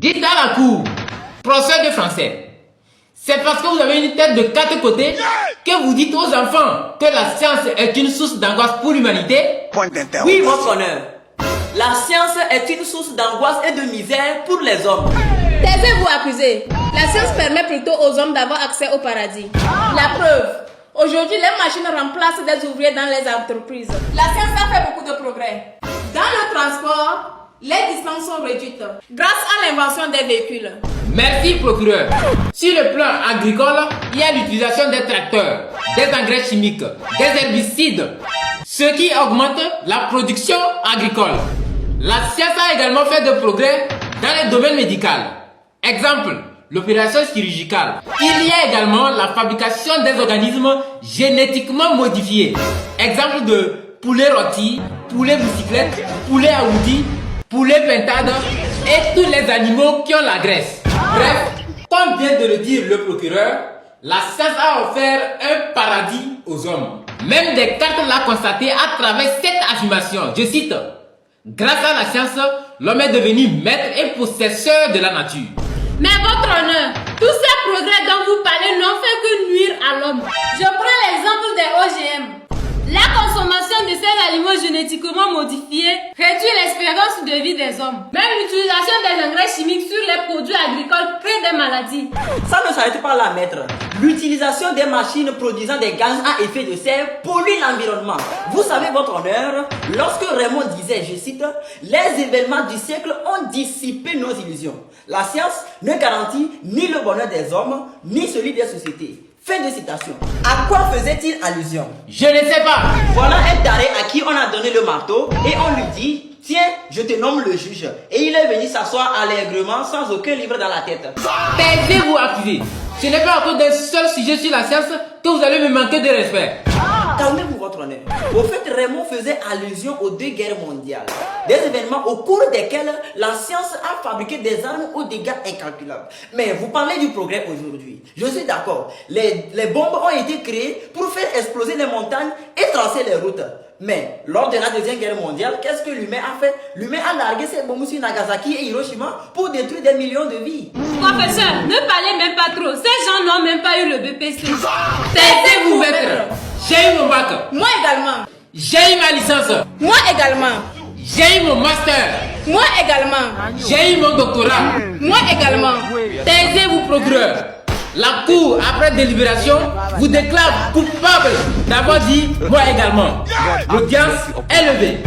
Dites à la cour, professeur de français, c'est parce que vous avez une tête de 4 côtés que vous dites aux enfants que la science est une source d'angoisse pour l'humanité? Oui, votre honneur. La science est une source d'angoisse et de misère pour les hommes. Taisez-vous, accusé. La science permet plutôt aux hommes d'avoir accès au paradis. La preuve. Aujourd'hui, les machines remplacent des ouvriers dans les entreprises. La science a fait beaucoup de progrès. Dans le transport, les distances sont réduites grâce à l'invention des véhicules. Merci, procureur. Sur le plan agricole, il y a l'utilisation des tracteurs, des engrais chimiques, des herbicides, ce qui augmente la production agricole. La science a également fait de progrès dans le domaine médical. Exemple, l'opération chirurgicale. Il y a également la fabrication des organismes génétiquement modifiés. Exemple de poulet rôti, poulet bicyclette, poulet à outils, poulet pintade et tous les animaux qui ont la graisse. Bref, comme vient de le dire le procureur, la science a offert un paradis aux hommes. Même Descartes l'a constaté à travers cette affirmation. Je cite, « Grâce à la science, l'homme est devenu maître et possesseur de la nature. » Mais votre honneur, tous ces progrès dont vous parlez n'ont fait que nuire à l'homme. Je prends l'exemple des OGM. La consommation de ces aliments génétiquement modifiés réduit l'espérance de vie des hommes. Même l'utilisation des engrais chimiques sur les produits agricoles crée des maladies. Ça ne s'arrête pas là, maître. L'utilisation des machines produisant des gaz à effet de serre pollue l'environnement. Vous savez, votre honneur, lorsque Raymond disait, je cite, « Les événements du siècle ont dissipé nos illusions. La science ne garantit ni le bonheur des hommes, ni celui des sociétés. » Fin de citation. À quoi faisait-il allusion? Je ne sais pas. Voilà un taré à qui on a donné le marteau et on lui dit, tiens, je te nomme le juge. Et il est venu s'asseoir allègrement sans aucun livre dans la tête. Taisez-vous, accusé. Ce n'est pas encore d'un seul sujet sur la science que vous allez me manquer de respect. Calmez-vous, votre honneur. Au fait, Raymond faisait allusion aux 2 guerres mondiales. Des événements au cours desquels la science a fabriqué des armes aux dégâts incalculables. Mais vous parlez du progrès aujourd'hui. Je suis d'accord. Les bombes ont été créées pour faire exploser les montagnes et tracer les routes. Mais lors de la 2e guerre mondiale, qu'est-ce que l'humain a fait? L'humain a largué ses bombes sur Nagasaki et Hiroshima pour détruire des millions de vies. Professeur, ne parlez même pas trop. Ces gens n'ont même pas eu le BPC. Taisez-vous, maître. J'ai eu mon bac. Moi également. J'ai eu ma licence. Moi également. J'ai eu mon master. Moi également. J'ai eu mon doctorat. Moi également. Taisez-vous, procureur. La cour, après délibération, vous déclare coupable d'avoir dit moi également. L'audience est levée.